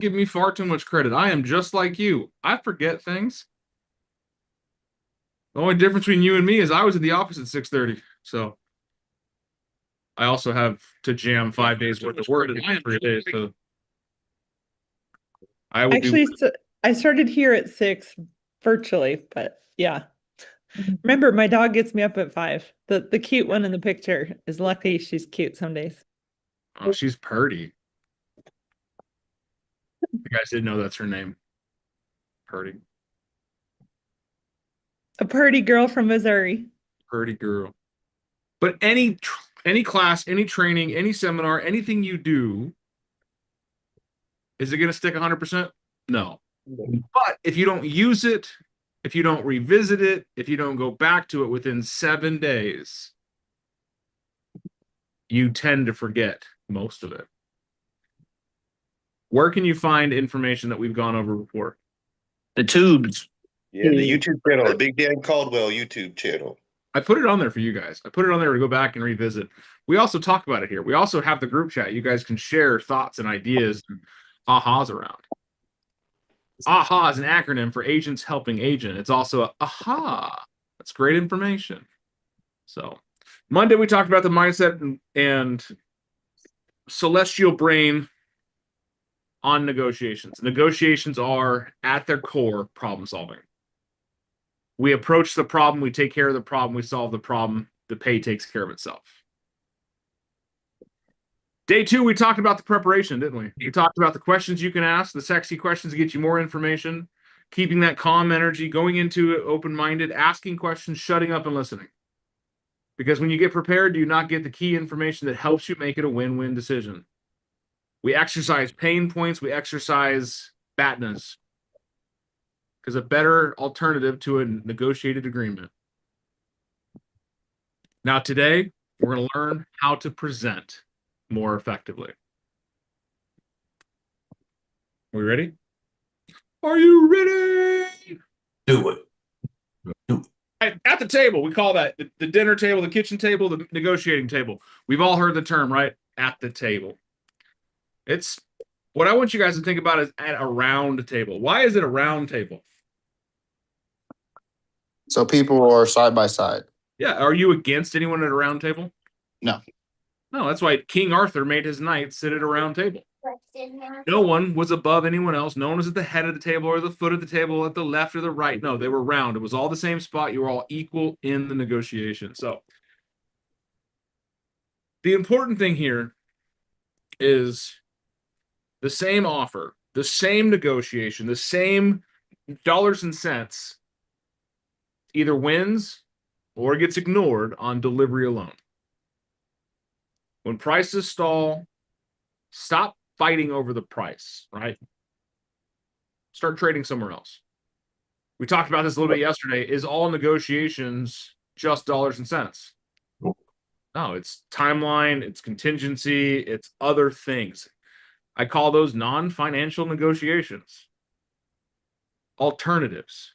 Give me far too much credit. I am just like you. I forget things. The only difference between you and me is I was in the office at 6:30. So I also have to jam 5 days worth of work in 3 days. So I will do. Actually, so I started here at 6 virtually, but yeah. Remember, my dog gets me up at 5. The cute one in the picture is lucky she's cute some days. Oh, she's Purdy. You guys didn't know that's her name. Purdy. A purdy girl from Missouri. Purdy girl. But any class, any training, any seminar, anything you do, is it going to stick 100%? No. But if you don't use it, if you don't revisit it, if you don't go back to it within 7 days, you tend to forget most of it. Where can you find information that we've gone over before? The tubes. Yeah, the YouTube channel, the Big Dan Caldwell YouTube channel. I put it on there for you guys. I put it on there to go back and revisit. We also talk about it here. We also have the group chat. You guys can share thoughts and ideas and ahas around. AHA is an acronym for Agents Helping Agent. It's also a aha. That's great information. So Monday we talked about the mindset and celestial brain on negotiations. Negotiations are at their core problem solving. We approach the problem, we take care of the problem, we solve the problem, the pay takes care of itself. Day 2, we talked about the preparation, didn't we? We talked about the questions you can ask, the sexy questions to get you more information, keeping that calm energy, going into it open-minded, asking questions, shutting up and listening. Because when you get prepared, you not get the key information that helps you make it a win-win decision. We exercise pain points, we exercise BATNAs. Because a better alternative to a negotiated agreement. Now today, we're going to learn how to present more effectively. Are we ready? Are you ready? Do it. At the table, we call that the dinner table, the kitchen table, the negotiating table. We've all heard the term, right? At the table. It's what I want you guys to think about is at a round table. Why is it a round table? So people are side by side. Yeah. Are you against anyone at a round table? No. No, that's why King Arthur made his knights sit at a round table. No one was above anyone else. No one was at the head of the table or the foot of the table, at the left or the right. No, they were round. It was all the same spot. You were all equal in the negotiation. So the important thing here is the same offer, the same negotiation, the same dollars and cents either wins or gets ignored on delivery alone. When prices stall, stop fighting over the price, right? Start trading somewhere else. We talked about this a little bit yesterday. Is all negotiations just dollars and cents? No, it's timeline, it's contingency, it's other things. I call those non-financial negotiations. Alternatives.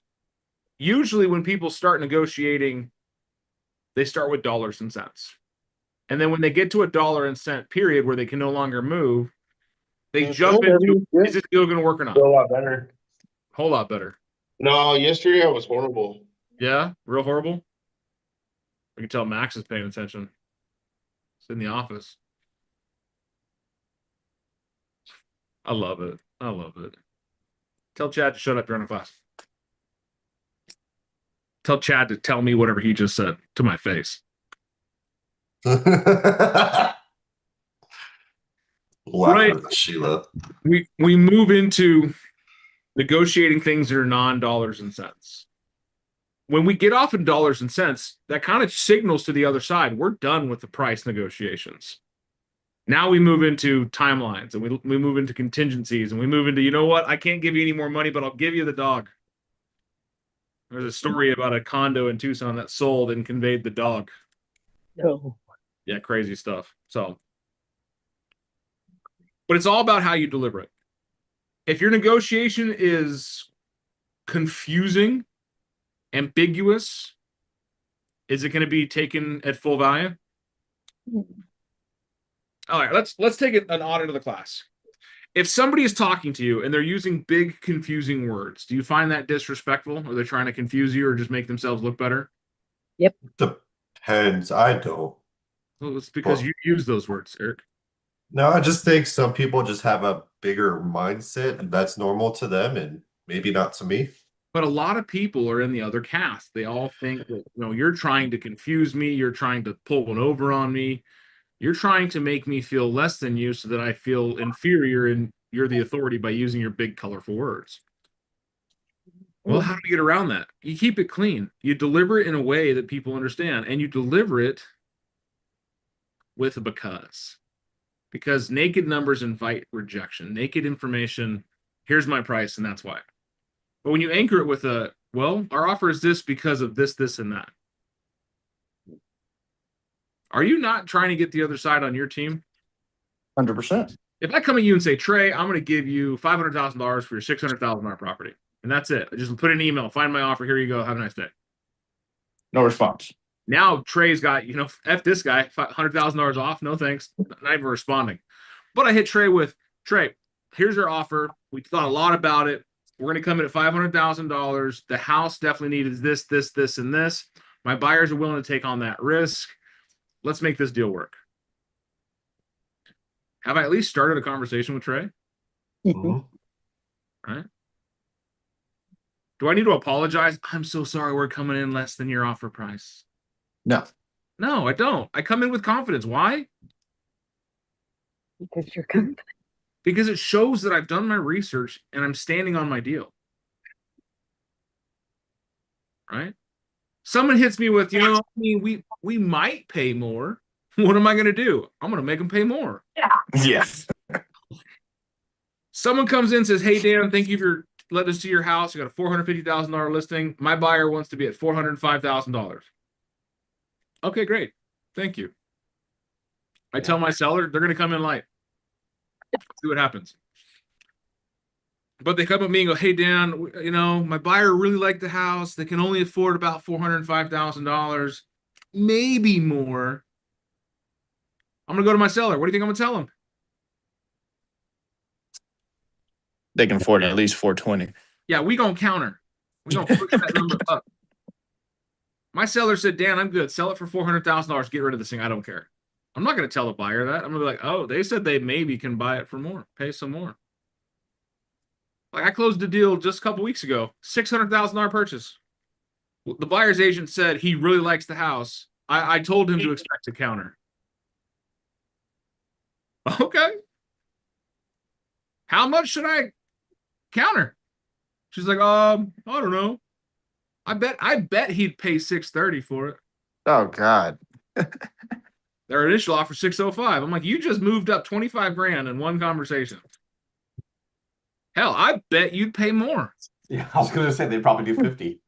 Usually when people start negotiating, they start with dollars and cents. And then when they get to a dollar and cent period where they can no longer move, they jump into, is this deal going to work or not? A lot better. Whole lot better. No, yesterday I was horrible. Yeah, real horrible. I can tell Max is paying attention. It's in the office. I love it. I love it. Tell Chad to shut up. You're on a class. Tell Chad to tell me whatever he just said to my face. Right. Sheila. We move into negotiating things that are non-dollars and cents. When we get off in dollars and cents, that kind of signals to the other side, we're done with the price negotiations. Now we move into timelines and we move into contingencies and we move into, you know what? I can't give you any more money, but I'll give you the dog. There's a story about a condo in Tucson that sold and conveyed the dog. No. Yeah, crazy stuff. So, but it's all about how you deliver it. If your negotiation is confusing, ambiguous, is it going to be taken at full value? All right, let's take an audit of the class. if somebody is talking to you and they're using big, confusing words, do you find that disrespectful? Or they're trying to confuse you or just make themselves look better? Depends. I don't. Well, it's because you use those words, Eric. No, I just think some people just have a bigger mindset and that's normal to them and maybe not to me. But a lot of people are in the other cast. They all think that, you're trying to confuse me. You're trying to pull one over on me. You're trying to make me feel less than you so that I feel inferior and you're the authority by using your big, colorful words. Well, how do you get around that? You keep it clean. You deliver it in a way that people understand, and you deliver it with a because naked numbers invite rejection. Naked information, here's my price, and that's why. But when you anchor it with our offer is this because of this, this, and that. Are you not trying to get the other side on your team? 100%. If I come at you and say, Trey, I'm going to give you $500,000 for your $600,000 property, and that's it. I just put an email, find my offer, here you go, have a nice day. No response. Now Trey's got, F this guy, $100,000 off, no thanks, not even responding. But I hit Trey with, Trey, here's your offer. We thought a lot about it. We're going to come in at $500,000. The house definitely needed this, this, this, and this. My buyers are willing to take on that risk. Let's make this deal work. Have I at least started a conversation with Trey? Mhm. Right? Do I need to apologize? I'm so sorry we're coming in less than your offer price. No. No, I don't. I come in with confidence. Why? Because you're confident. Because it shows that I've done my research and I'm standing on my deal. Right? Someone hits me with, we might pay more. What am I going to do? I'm going to make them pay more. Yes. Someone comes in and says, hey, Dan, thank you for letting us see your house. You got a $450,000 listing. My buyer wants to be at $405,000. Okay, great. Thank you. I tell my seller they're going to come in light. See what happens. But they come at me and go, hey, Dan, my buyer really liked the house. They can only afford about $405,000, maybe more. I'm going to go to my seller. What do you think I'm going to tell him? They can afford at least 420. Yeah, we going to counter. We going to push that number up. My seller said, Dan, I'm good. Sell it for $400,000. Get rid of this thing. I don't care. I'm not going to tell the buyer that. I'm going to be like, oh, they said they maybe can buy it for more. Pay some more. Like I closed a deal just a couple weeks ago. $600,000 purchase. The buyer's agent said he really likes the house. I told him to expect a counter. Okay. How much should I counter? She's like, I don't know. I bet he'd pay $630 for it. Oh, God. Their initial offer $605. I'm like, you just moved up 25 grand in one conversation. Hell, I bet you'd pay more. Yeah, I was gonna say they'd probably do 50.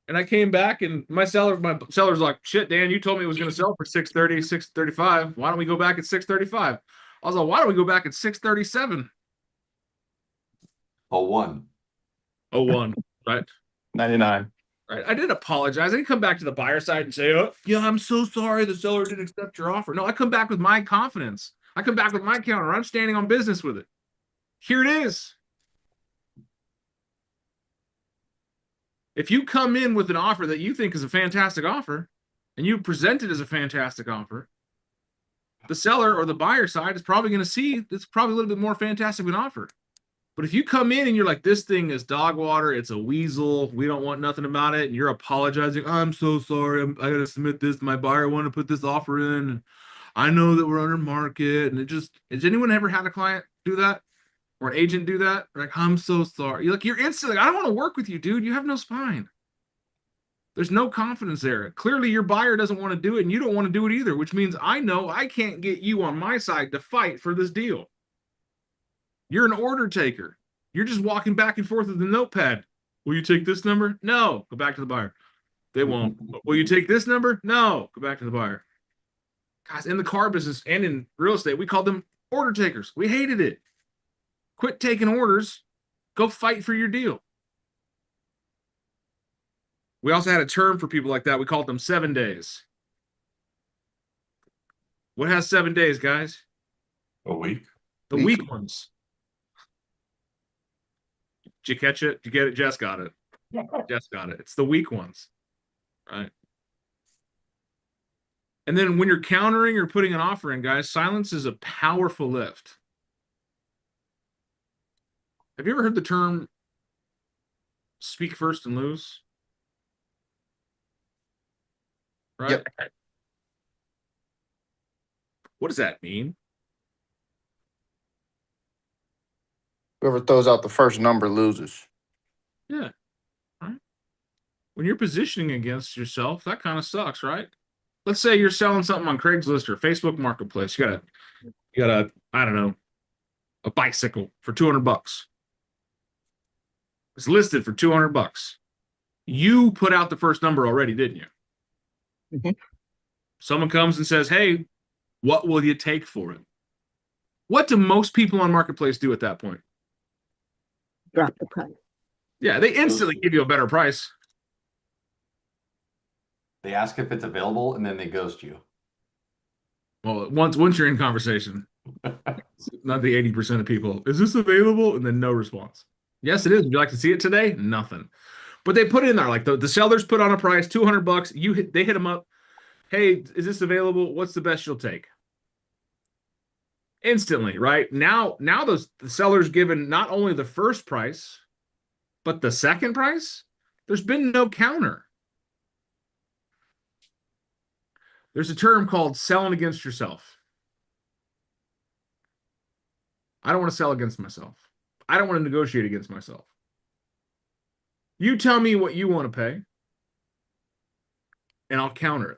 And I came back and my seller's like, shit, Dan, you told me it was going to sell for 630, 635. Why don't we go back at 635? I was like, why don't we go back at 637? Oh, one. 01, right? 99. Right. I did apologize. I didn't come back to the buyer side and say, oh, yeah, I'm so sorry the seller didn't accept your offer. No, I come back with my confidence. I come back with my counter. I'm standing on business with it. Here it is. If you come in with an offer that you think is a fantastic offer and you present it as a fantastic offer, the seller or the buyer side is probably going to see it's probably a little bit more fantastic of an offer. But if you come in and you're like, this thing is dog water, it's a weasel, we don't want nothing about it, and you're apologizing, I'm so sorry, I got to submit this, my buyer wanted to put this offer in, and I know that we're under market, and has anyone ever had a client do that? Or an agent do that? Like, I'm so sorry. You're instantly like, I don't want to work with you, dude. You have no spine. There's no confidence there. Clearly, your buyer doesn't want to do it, and you don't want to do it either, which means I know I can't get you on my side to fight for this deal. You're an order taker. You're just walking back and forth with the notepad. Will you take this number? No. Go back to the buyer. They won't. Will you take this number? No. Go back to the buyer. Guys, in the car business and in real estate, we called them order takers. We hated it. Quit taking orders. Go fight for your deal. We also had a term for people like that. We called them 7 days. What has 7 days, guys? A week. The weak ones. Did you catch it? Did you get it? Jess got it. Jess got it. It's the weak ones. Right. And then when you're countering or putting an offer in, guys, silence is a powerful lift. Have you ever heard the term speak first and lose? Right? Yep. What does that mean? Whoever throws out the first number loses. Yeah. Right. When you're positioning against yourself, that kind of sucks, right? Let's say you're selling something on Craigslist or Facebook Marketplace. You got a, I don't know, a bicycle for $200. It's listed for $200. You put out the first number already, didn't you? Mhm. Someone comes and says, "Hey, what will you take for it?" What do most people on Marketplace do at that point? Drop the price. Yeah, they instantly give you a better price. They ask if it's available and then they ghost you. Well, once you're in conversation, not the 80% of people. Is this available? And then no response. Yes, it is. Would you like to see it today? Nothing. But they put it in there. Like the sellers put on a price, $200. They hit them up. Hey, is this available? What's the best you'll take? Instantly, right? Now the seller's given not only the first price, but the second price. There's been no counter. There's a term called selling against yourself. I don't want to sell against myself. I don't want to negotiate against myself. You tell me what you want to pay, and I'll counter it.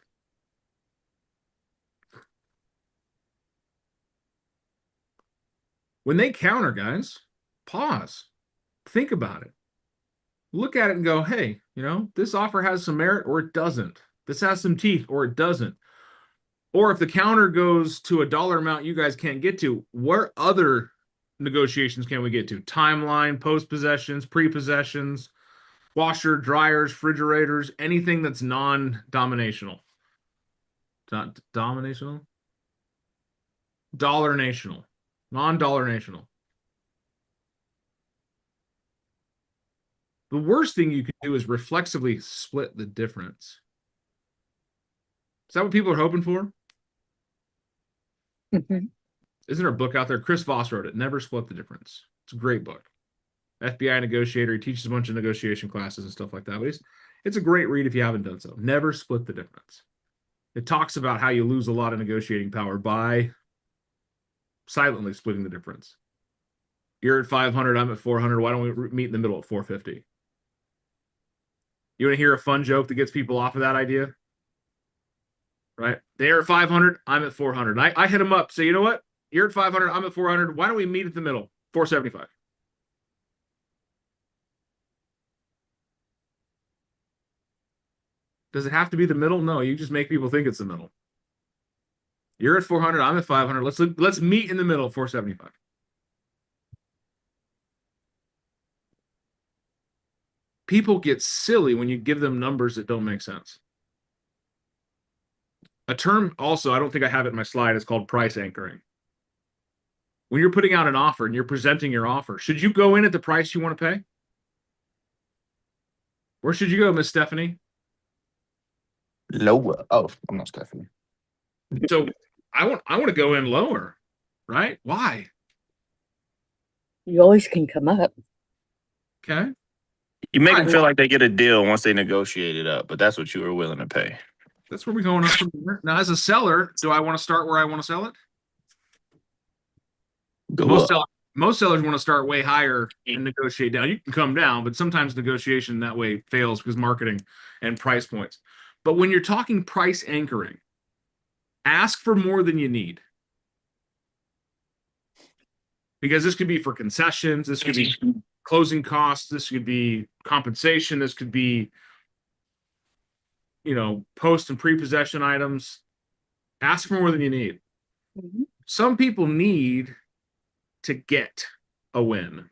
When they counter, guys, pause. Think about it. Look at it and go, hey, this offer has some merit or it doesn't. This has some teeth or it doesn't. Or if the counter goes to a dollar amount you guys can't get to, what other negotiations can we get to? Timeline, post-possessions, pre-possessions, washer, dryers, refrigerators, anything that's non-dominational. Not dominational? Dollar-national. Non-dollar-national. The worst thing you can do is reflexively split the difference. Is that what people are hoping for? Mhm. Isn't there a book out there? Chris Voss wrote it. Never Split the Difference. It's a great book. FBI negotiator. He teaches a bunch of negotiation classes and stuff like that. But it's a great read if you haven't done so. Never Split the Difference. It talks about how you lose a lot of negotiating power by silently splitting the difference. You're at 500. I'm at 400. Why don't we meet in the middle at 450? You want to hear a fun joke that gets people off of that idea? Right? They're at 500. I'm at 400. I hit them up. Say, you know what? You're at 500. I'm at 400. Why don't we meet at the middle? 475. Does it have to be the middle? No, you just make people think it's the middle. You're at 400. I'm at 500. Let's meet in the middle at 475. People get silly when you give them numbers that don't make sense. A term also, I don't think I have it in my slide, is called price anchoring. When you're putting out an offer and you're presenting your offer, should you go in at the price you want to pay? Where should you go, Miss Stephanie? Lower. Oh, I'm not Stephanie. So I want to go in lower, right? Why? You always can come up. Okay. You make them Alright, feel like they get a deal once they negotiate it up, but that's what you were willing to pay. That's where we're going up from there. Now, as a seller, do I want to start where I want to sell it? Go Most up. sellers want to start way higher and negotiate down. You can come down, but sometimes negotiation that way fails because marketing and price points. But when you're talking price anchoring, ask for more than you need. Because this could be for concessions, this could be closing costs, this could be compensation, this could be, post and pre-possession items. Ask for more than you need. Mhm. Some people need to get a win.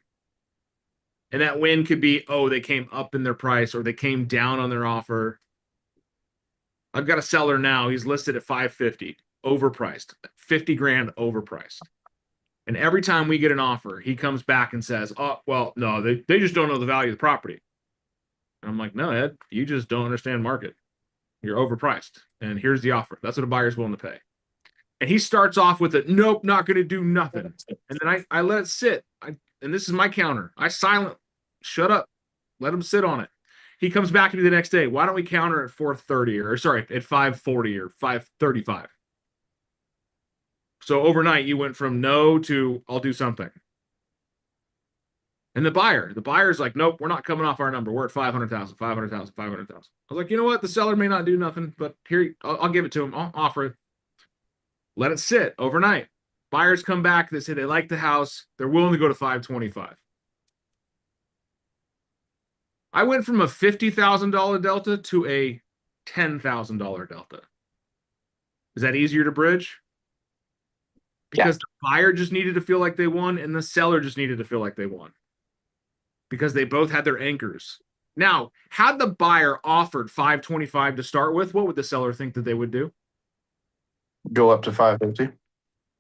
And that win could be, they came up in their price or they came down on their offer. I've got a seller now. He's listed at 550, overpriced, 50 grand overpriced. And every time we get an offer, he comes back and says, oh, well, no, they just don't know the value of the property. And I'm like, no, Ed, you just don't understand market. You're overpriced. And here's the offer. That's what a buyer's willing to pay. And he starts off with a nope, not going to do nothing. And then I let it sit. And this is my counter. I shut up, let him sit on it. He comes back to me the next day. Why don't we counter at 430 or sorry, at 540 or 535? So overnight you went from no to I'll do something. And the buyer's like, nope, we're not coming off our number. We're at 500,000, 500,000, 500,000. I was like, you know what? The seller may not do nothing, but here, I'll give it to him. I'll offer it. Let it sit overnight. Buyers come back. They say they like the house. They're willing to go to 525. I went from a $50,000 delta to a $10,000 delta. Is that easier to bridge? Because the buyer just needed to feel like they won and the seller just needed to feel like they won. Because they both had their anchors. Now, had the buyer offered 525 to start with, what would the seller think that they would do? Go up to 550.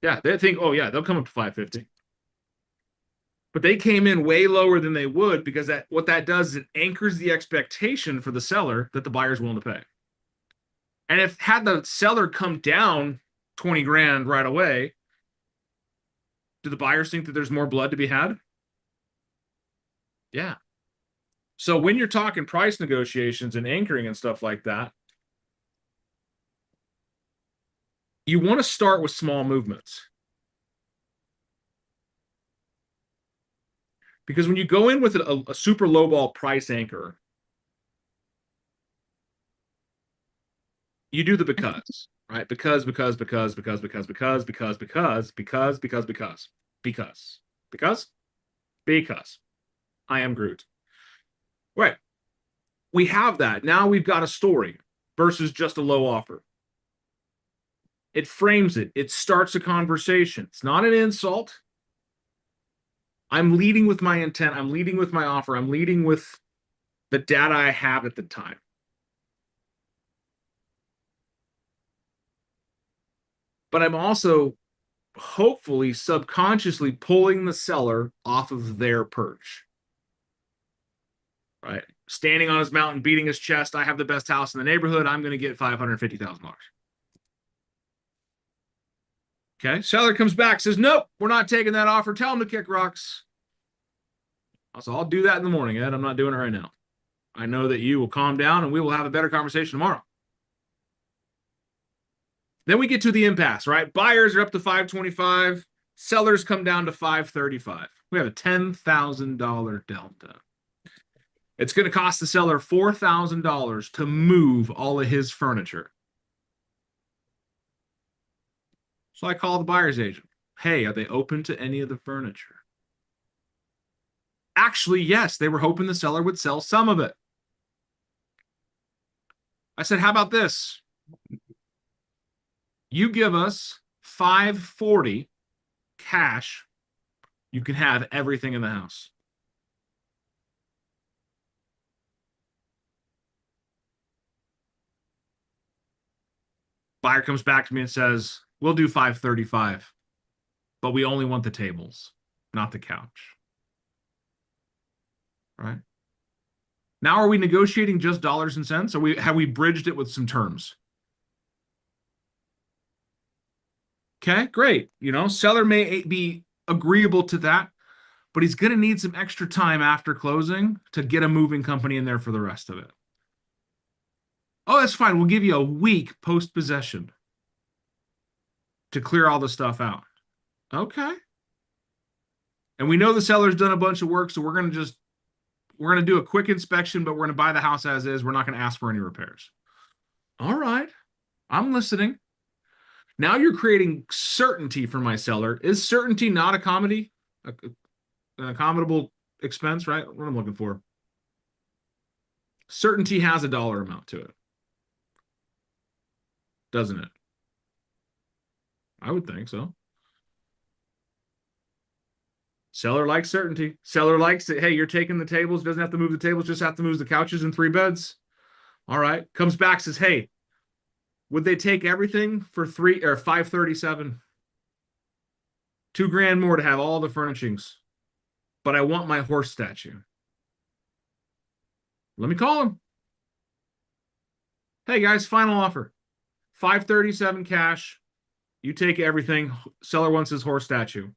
Yeah, they think, oh yeah, they'll come up to 550. But they came in way lower than they would because what that does is it anchors the expectation for the seller that the buyer's willing to pay. And had the seller come down 20 grand right away, do the buyers think that there's more blood to be had? Yeah. So when you're talking price negotiations and anchoring and stuff like that, you want to start with small movements. Because when you go in with a super lowball price anchor, you do the because, right? Because I am Groot. Right. We have that. Now we've got a story versus just a low offer. It frames it. It starts a conversation. It's not an insult. I'm leading with my intent. I'm leading with my offer. I'm leading with the data I have at the time. But I'm also hopefully subconsciously pulling the seller off of their perch. Right? Standing on his mountain, beating his chest. I have the best house in the neighborhood. I'm going to get $550,000. Okay. Seller comes back, says, nope, we're not taking that offer. Tell him to kick rocks. So I'll do that in the morning, Ed. I'm not doing it right now. I know that you will calm down and we will have a better conversation tomorrow. Then we get to the impasse, right? Buyers are up to 525. Sellers come down to 535. We have a $10,000 delta. It's going to cost the seller $4,000 to move all of his furniture. So I call the buyer's agent. Hey, are they open to any of the furniture? Actually, yes, they were hoping the seller would sell some of it. I said, how about this? You give us $540 cash. You can have everything in the house. Buyer comes back to me and says, we'll do 535, but we only want the tables, not the couch. Right? Now, are we negotiating just dollars and cents? Or have we bridged it with some terms? Okay, great. You know, seller may be agreeable to that, but he's going to need some extra time after closing to get a moving company in there for the rest of it. Oh, that's fine. We'll give you a week post-possession to clear all the stuff out. Okay. And we know the seller's done a bunch of work, so we're going to do a quick inspection, but we're going to buy the house as is. We're not going to ask for any repairs. All right. I'm listening. Now you're creating certainty for my seller. Is certainty not a comedy? An accommodable expense, right? What I'm looking for. Certainty has a dollar amount to it. Doesn't it? I would think so. Seller likes certainty. Seller likes it. Hey, you're taking the tables. Doesn't have to move the tables. Just have to move the couches and 3 beds. All right. Comes back, says, hey, would they take everything for 537? $2,000 more to have all the furnishings, but I want my horse statue. Let me call him. Hey guys, final offer. $537 cash. You take everything. Seller wants his horse statue.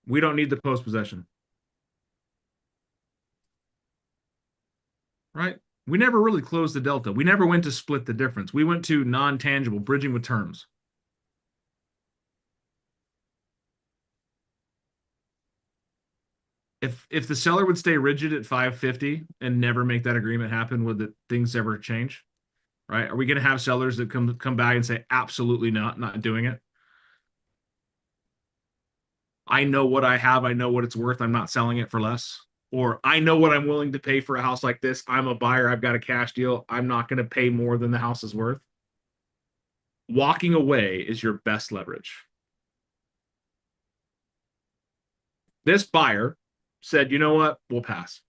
We don't need the post possession. Right? We never really closed the delta. We never went to split the difference. We went to non-tangible, bridging with terms. If the seller would stay rigid at 550 and never make that agreement happen, would the things ever change? Right? Are we going to have sellers that come back and say, absolutely not doing it? I know what I have. I know what it's worth. I'm not selling it for less. Or I know what I'm willing to pay for a house like this. I'm a buyer. I've got a cash deal. I'm not going to pay more than the house is worth. Walking away is your best leverage. This buyer said, you know what? We'll pass.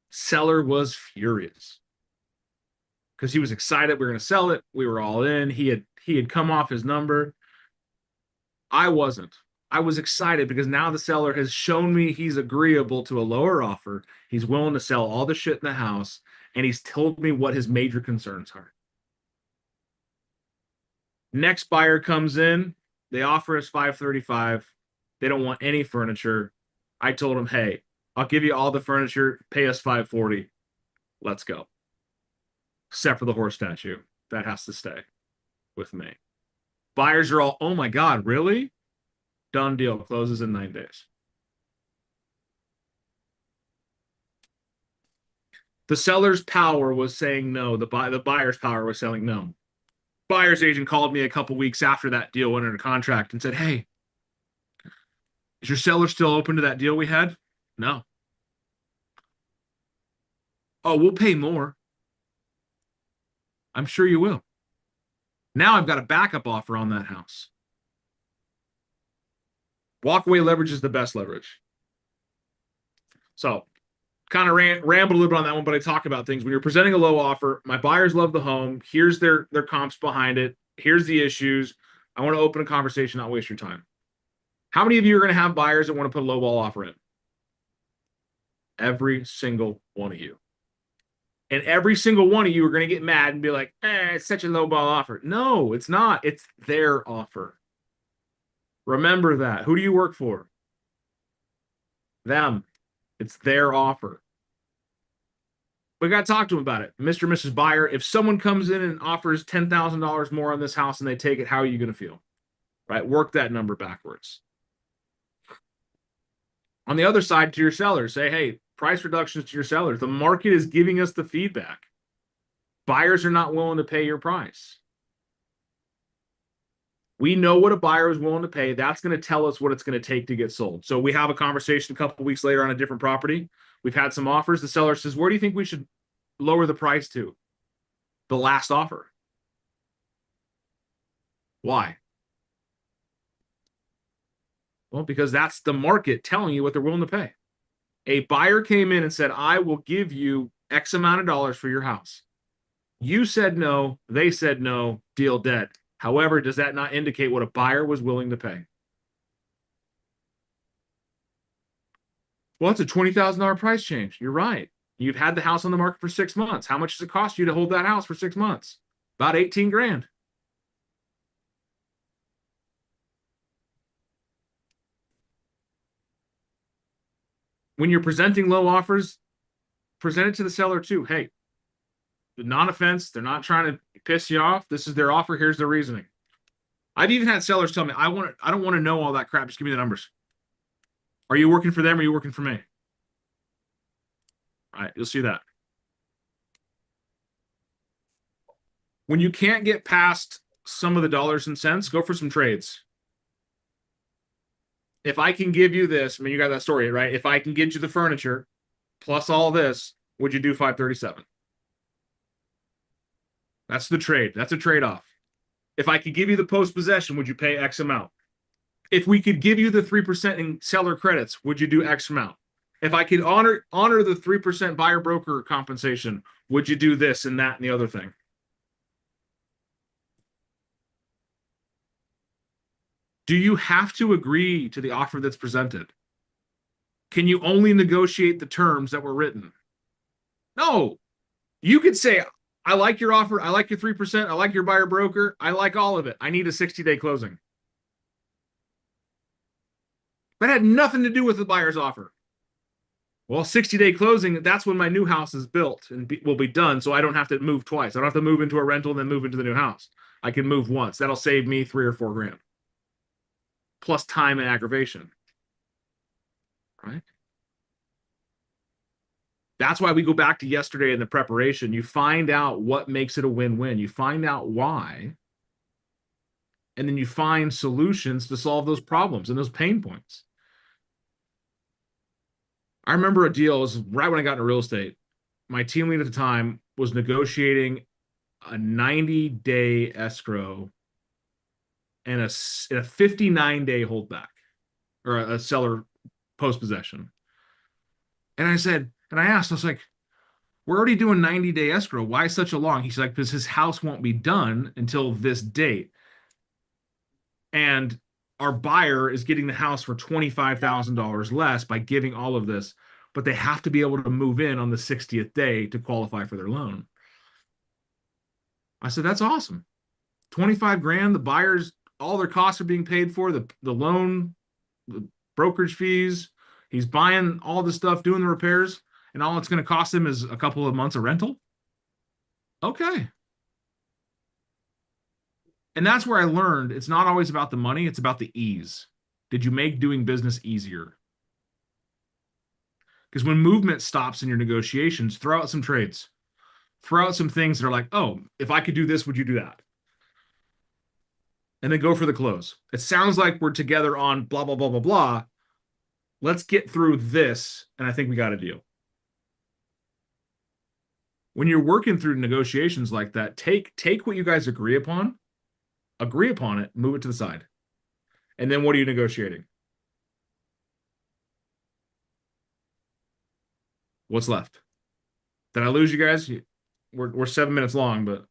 Seller was furious because he was excited. We were going to sell it. We were all in. He had come off his number. I wasn't. I was excited because now the seller has shown me he's agreeable to a lower offer. He's willing to sell all the shit in the house, and he's told me what his major concerns are. Next buyer comes in. They offer us $535. They don't want any furniture. I told him, hey, I'll give you all the furniture. Pay us $540. Let's go. Except for the horse statue. That has to stay with me. Buyers are all, oh my God, really? Done deal. Closes in 9 days. The seller's power was saying no. The buyer's power was saying no. Buyer's agent called me a couple weeks after that deal went under contract and said, hey, is your seller still open to that deal we had? No. Oh, we'll pay more. I'm sure you will. Now I've got a backup offer on that house. Walkaway leverage is the best leverage. So kind of rambled a little bit on that one, but I talk about things. When you're presenting a low offer, my buyers love the home. Here's their comps behind it. Here's the issues. I want to open a conversation, not waste your time. How many of you are going to have buyers that want to put a low ball offer in? Every single one of you. And every single one of you are going to get mad and be like, it's such a low ball offer. No, it's not. It's their offer. Remember that. Who do you work for? Them. It's their offer. We got to talk to them about it. Mr. and Mrs. Buyer, if someone comes in and offers $10,000 more on this house and they take it, how are you going to feel? Right? Work that number backwards. On the other side, to your sellers, say, hey, price reductions to your sellers. The market is giving us the feedback. Buyers are not willing to pay your price. We know what a buyer is willing to pay. That's going to tell us what it's going to take to get sold. So we have a conversation a couple of weeks later on a different property. We've had some offers. The seller says, where do you think we should lower the price to? The last offer. Why? Well, because that's the market telling you what they're willing to pay. A buyer came in and said, I will give you X amount of dollars for your house. You said no. They said no. Deal dead. However, does that not indicate what a buyer was willing to pay? Well, it's a $20,000 price change. You're right. You've had the house on the market for 6 months. How much does it cost you to hold that house for 6 months? About 18 grand. When you're presenting low offers, present it to the seller too. Hey, non-offense, they're not trying to piss you off. This is their offer. Here's the reasoning. I've even had sellers tell me, I don't want to know all that crap. Just give me the numbers. Are you working for them or are you working for me? All right, you'll see that. When you can't get past some of the dollars and cents, go for some trades. If I can give you this, I mean, you got that story, right? If I can get you the furniture plus all this, would you do 537? That's the trade. That's a trade-off. If I could give you the post-possession, would you pay X amount? If we could give you the 3% in seller credits, would you do X amount? If I could honor the 3% buyer broker compensation, would you do this and that and the other thing? Do you have to agree to the offer that's presented? Can you only negotiate the terms that were written? No. You could say, I like your offer. I like your 3%. I like your buyer broker. I like all of it. I need a 60-day closing. That had nothing to do with the buyer's offer. Well, 60-day closing, that's when my new house is built and will be done. So I don't have to move twice. I don't have to move into a rental and then move into the new house. I can move once. That'll save me $3 or $4 grand. Plus time and aggravation. Right? That's why we go back to yesterday in the preparation. You find out what makes it a win-win. You find out why. And then you find solutions to solve those problems and those pain points. I remember a deal, it was right when I got into real estate. My team lead at the time was negotiating a 90-day escrow and a 59-day holdback, or a seller post-possession. And I said, and I asked, I was like, we're already doing 90-day escrow. Why such a long? He's like, because his house won't be done until this date. And our buyer is getting the house for $25,000 less by giving all of this, but they have to be able to move in on the 60th day to qualify for their loan. I said, that's awesome. 25 grand, the buyers, all their costs are being paid for, the loan, the brokerage fees. He's buying all the stuff, doing the repairs, and all it's going to cost him is a couple of months of rental. Okay. And that's where I learned it's not always about the money, it's about the ease. Did you make doing business easier? Because when movement stops in your negotiations, throw out some trades. Throw out some things that are like, oh, if I could do this, would you do that? And then go for the close. It sounds like we're together on blah, blah, blah, blah, blah. Let's get through this, and I think we got a deal. When you're working through negotiations like that, take what you guys agree upon it, move it to the side. And then what are you negotiating? What's left? Did I lose you guys? We're 7 minutes long, but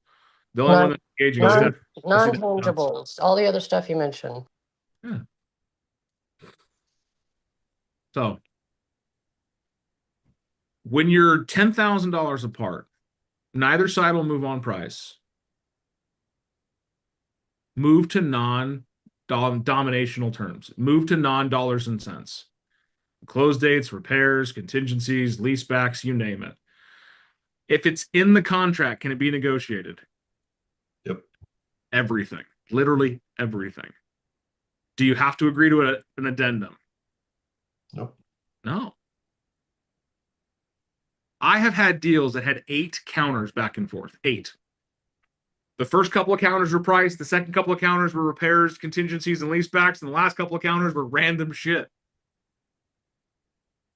the only one that's engaging is Steph. Non-tangibles, all the other stuff you mentioned. Yeah. So when you're $10,000 apart, neither side will move on price. Move to non-dominational terms. Move to non-dollars and cents. Close dates, repairs, contingencies, leasebacks, you name it. If it's in the contract, can it be negotiated? Yep. Everything. Literally everything. Do you have to agree to an addendum? Nope. No. I have had deals that had 8 counters back and forth. 8. The first couple of counters were priced. The second couple of counters were repairs, contingencies, and leasebacks. And the last couple of counters were random shit.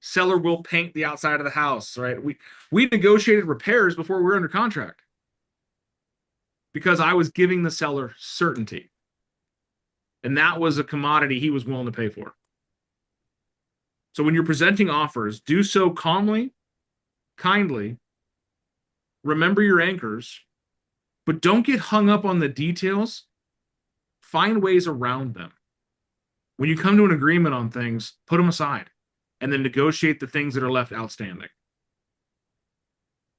Seller will paint the outside of the house, right? We negotiated repairs before we were under contract because I was giving the seller certainty. And that was a commodity he was willing to pay for. So when you're presenting offers, do so calmly, kindly, remember your anchors, but don't get hung up on the details. Find ways around them. When you come to an agreement on things, put them aside and then negotiate the things that are left outstanding.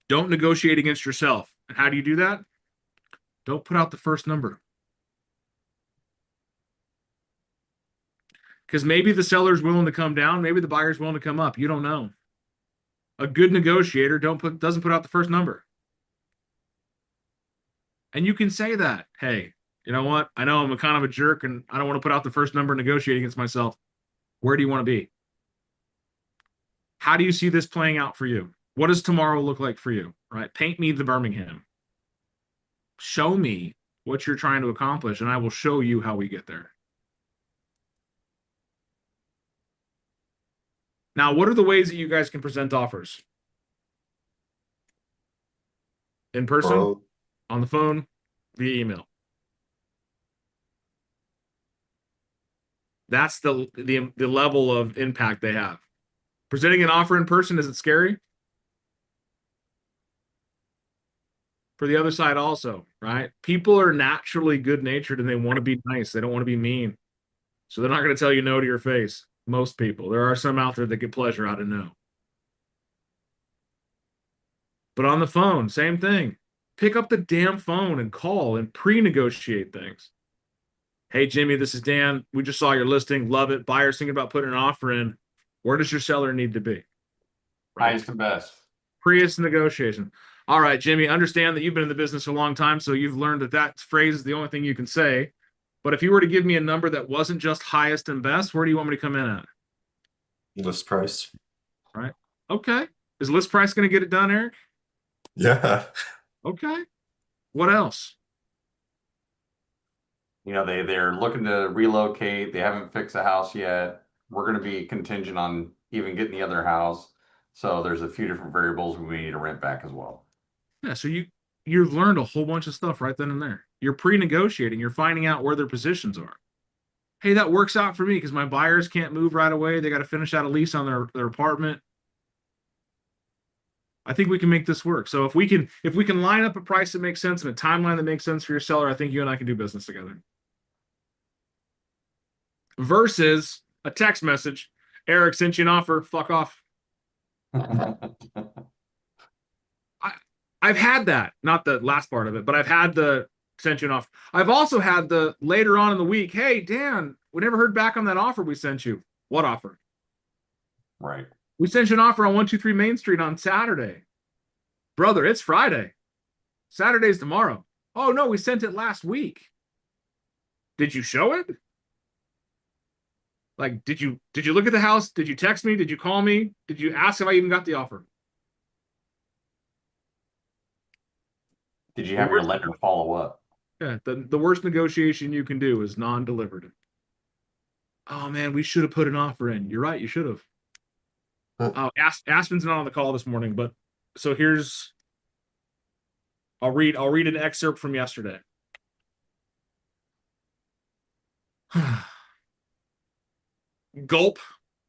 Don't negotiate against yourself. And how do you do that? Don't put out the first number. Because maybe the seller's willing to come down, maybe the buyer's willing to come up. You don't know. A good negotiator doesn't put out the first number. And you can say that, hey, you know what? I know I'm a kind of a jerk and I don't want to put out the first number and negotiate against myself. Where do you want to be? How do you see this playing out for you? What does tomorrow look like for you? Right? Paint me the Birmingham. Show me what you're trying to accomplish, and I will show you how we get there. Now, what are the ways that you guys can present offers? In person, Bro, on the phone, via email. That's the level of impact they have. Presenting an offer in person, is it scary? For the other side also, right? People are naturally good-natured and they want to be nice. They don't want to be mean. So they're not going to tell you no to your face. Most people. There are some out there that get pleasure out of no. But on the phone, same thing. Pick up the damn phone and call and pre-negotiate things. Hey, Jimmy, this is Dan. We just saw your listing. Love it. Buyer's thinking about putting an offer in. Where does your seller need to be? Highest and best. Pre-is negotiation. All right, Jimmy, understand that you've been in the business a long time, so you've learned that that phrase is the only thing you can say. But if you were to give me a number that wasn't just highest and best, where do you want me to come in at? List price. Okay. Is list price going to get it done, Eric? Yeah. Okay. What else? You know, they're looking to relocate. They haven't fixed the house yet. We're going to be contingent on even getting the other house. So there's a few different variables we need to rent back as well. Yeah, so you've learned a whole bunch of stuff right then and there. You're pre-negotiating. You're finding out where their positions are. Hey, that works out for me because my buyers can't move right away. They got to finish out a lease on their apartment. I think we can make this work. So if we can line up a price that makes sense and a timeline that makes sense for your seller, I think you and I can do business together. Versus a text message, Eric sent you an offer, fuck off. I've had that, not the last part of it, but I've had the sent you an offer. I've also had the later on in the week, hey, Dan, we never heard back on that offer we sent you. What offer? Right. We sent you an offer on 123 Main Street on Saturday. Brother, it's Friday. Saturday's tomorrow. Oh, no, we sent it last week. Did you show it? Like, did you look at the house? Did you text me? Did you call me? Did you ask if I even got the offer? Did you have your lender follow up? Yeah, the worst negotiation you can do is non-delivered. Oh, man, we should have put an offer in. You're right, you should have. Oh, Aspen's not on the call this morning, but so here's I'll read an excerpt from yesterday. Gulp,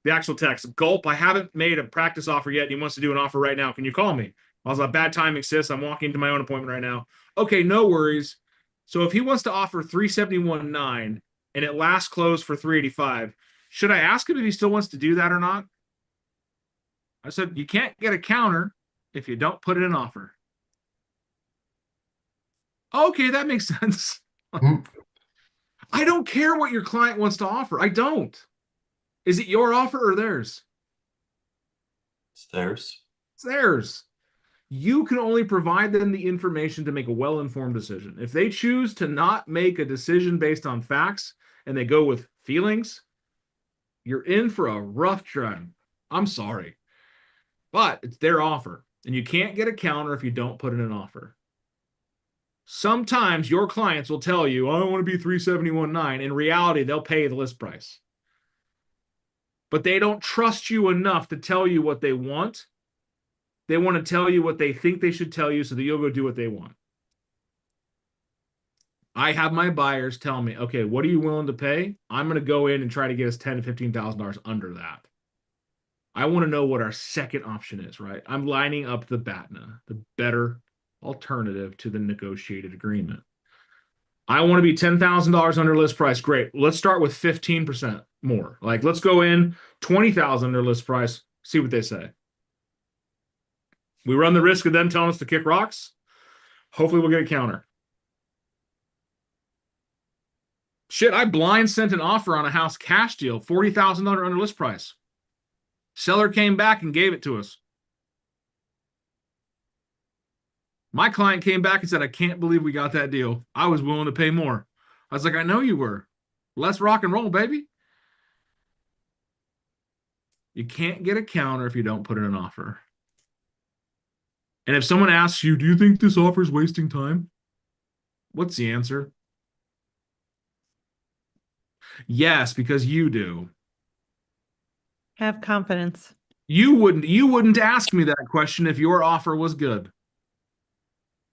the actual text. Gulp, I haven't made a practice offer yet. And he wants to do an offer right now. Can you call me? I was like, bad timing, sis. I'm walking to my own appointment right now. Okay, no worries. So if he wants to offer 371.9 and it last close for 385, should I ask him if he still wants to do that or not? I said, you can't get a counter if you don't put in an offer. Okay, that makes sense. I don't care what your client wants to offer. I don't. Is it your offer or theirs? It's theirs. It's theirs. You can only provide them the information to make a well-informed decision. If they choose to not make a decision based on facts and they go with feelings, you're in for a rough time. I'm sorry. But it's their offer, and you can't get a counter if you don't put in an offer. Sometimes your clients will tell you, I want to be 371.9. In reality, they'll pay the list price. But they don't trust you enough to tell you what they want. They want to tell you what they think they should tell you so that you'll go do what they want. I have my buyers tell me, okay, what are you willing to pay? I'm going to go in and try to get us $10,000 to $15,000 under that. I want to know what our second option is, right? I'm lining up the BATNA, the better alternative to the negotiated agreement. I want to be $10,000 under list price. Great. Let's start with 15% more. Like, let's go in 20,000 under list price, see what they say. We run the risk of them telling us to kick rocks. Hopefully we'll get a counter. Shit, I blind sent an offer on a house cash deal, $40,000 under list price. Seller came back and gave it to us. My client came back and said, I can't believe we got that deal. I was willing to pay more. I was like, I know you were. Let's rock and roll, baby. You can't get a counter if you don't put in an offer. And if someone asks you, do you think this offer is wasting time? What's the answer? Yes, because you do. Have confidence. You wouldn't ask me that question if your offer was good.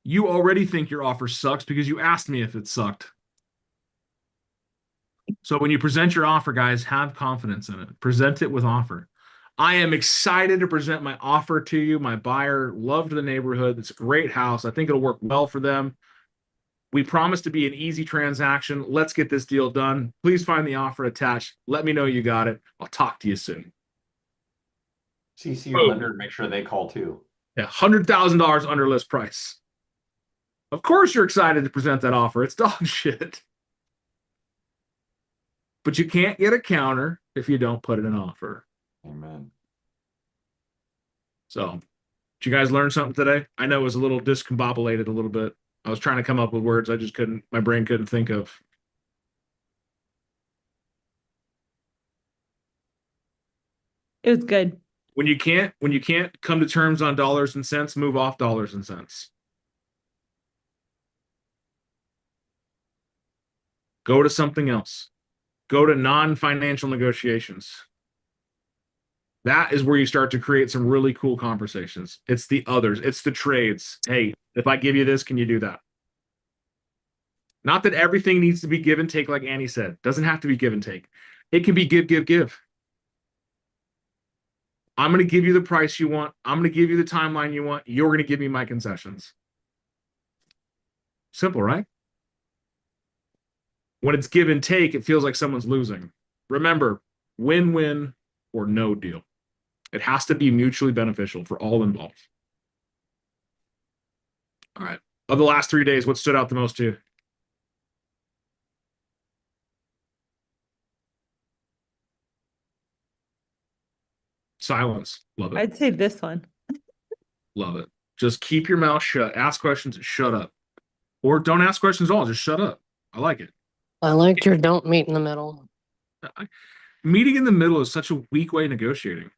You already think your offer sucks because you asked me if it sucked. So when you present your offer, guys, have confidence in it. Present it with offer. I am excited to present my offer to you. My buyer loved the neighborhood. It's a great house. I think it'll work well for them. We promise to be an easy transaction. Let's get this deal done. Please find the offer attached. Let me know you got it. I'll talk to you soon. CC your lender and make sure they call too. Yeah, $100,000 under list price. Of course you're excited to present that offer. It's dog shit. But you can't get a counter if you don't put in an offer. Amen. So, did you guys learn something today? I know it was a little discombobulated a little bit. I was trying to come up with words I just couldn't, my brain couldn't think of. It was good. When you can't come to terms on dollars and cents, move off dollars and cents. Go to something else. Go to non-financial negotiations. That is where you start to create some really cool conversations. It's the others. It's the trades. Hey, if I give you this, can you do that? Not that everything needs to be give and take, like Annie said. Doesn't have to be give and take. It can be give, give, give. I'm going to give you the price you want. I'm going to give you the timeline you want. You're going to give me my concessions. Simple, right? When it's give and take, it feels like someone's losing. Remember, win-win or no deal. It has to be mutually beneficial for all involved. All right. Of the last 3 days, what stood out the most to you? Silence. Love it. I'd say this one. Love it. Just keep your mouth shut. Ask questions and shut up. Or don't ask questions at all. Just shut up. I like it. I liked your don't meet in the middle. Meeting in the middle is such a weak way of negotiating.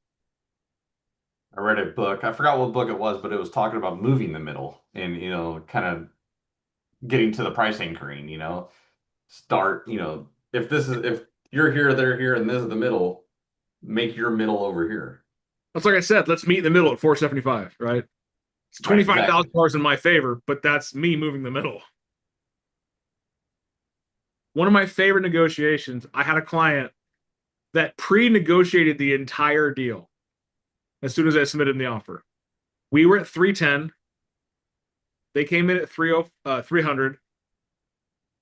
I read a book. I forgot what book it was, but it was talking about moving the middle and, kind of getting to the price anchoring, start, if you're here, they're here, and this is the middle, make your middle over here. That's like I said, let's meet in the middle at 475, right? It's $25,000 in my favor, but that's me moving the middle. One of my favorite negotiations, I had a client that pre-negotiated the entire deal as soon as I submitted the offer. We were at 310. They came in at 300.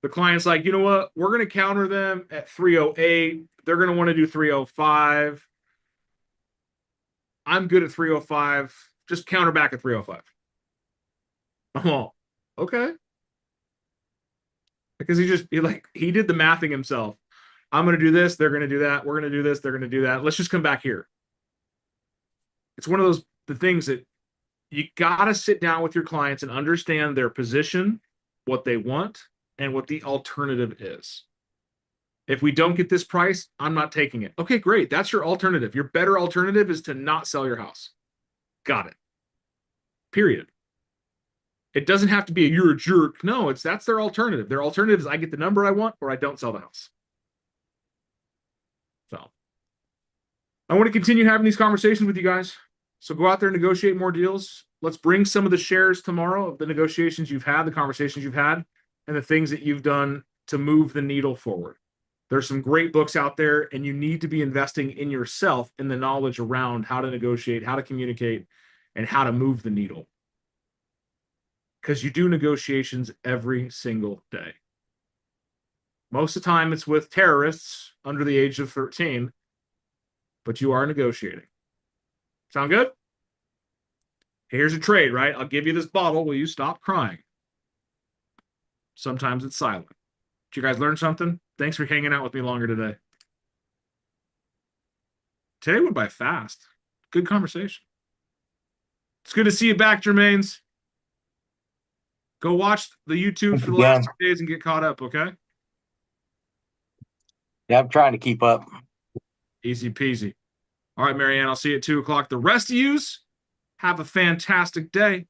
The client's like, you know what? We're going to counter them at 308. They're going to want to do 305. I'm good at 305. Just counter back at 305. I'm all, okay. Because he did the mathing himself. I'm going to do this. They're going to do that. We're going to do this. They're going to do that. Let's just come back here. It's one of the things that you got to sit down with your clients and understand their position, what they want, and what the alternative is. If we don't get this price, I'm not taking it. Okay, great. That's your alternative. Your better alternative is to not sell your house. Got it. Period. It doesn't have to be you're a jerk. No, that's their alternative. Their alternative is I get the number I want or I don't sell the house. So I want to continue having these conversations with you guys. So go out there and negotiate more deals. Let's bring some of the shares tomorrow of the negotiations you've had, the conversations you've had, and the things that you've done to move the needle forward. There's some great books out there, and you need to be investing in yourself in the knowledge around how to negotiate, how to communicate, and how to move the needle. Because you do negotiations every single day. Most of the time it's with terrorists under the age of 13, but you are negotiating. Sound good? Here's a trade, right? I'll give you this bottle. Will you stop crying? Sometimes it's silent. Did you guys learn something? Thanks for hanging out with me longer today. Today went by fast. Good conversation. It's good to see you back, Jermaines. Go watch the YouTube for the last 2 days and get caught up, okay? Yeah, I'm trying to keep up. Easy peasy. All right, Marianne, I'll see you at 2 o'clock. The rest of yous, have a fantastic day.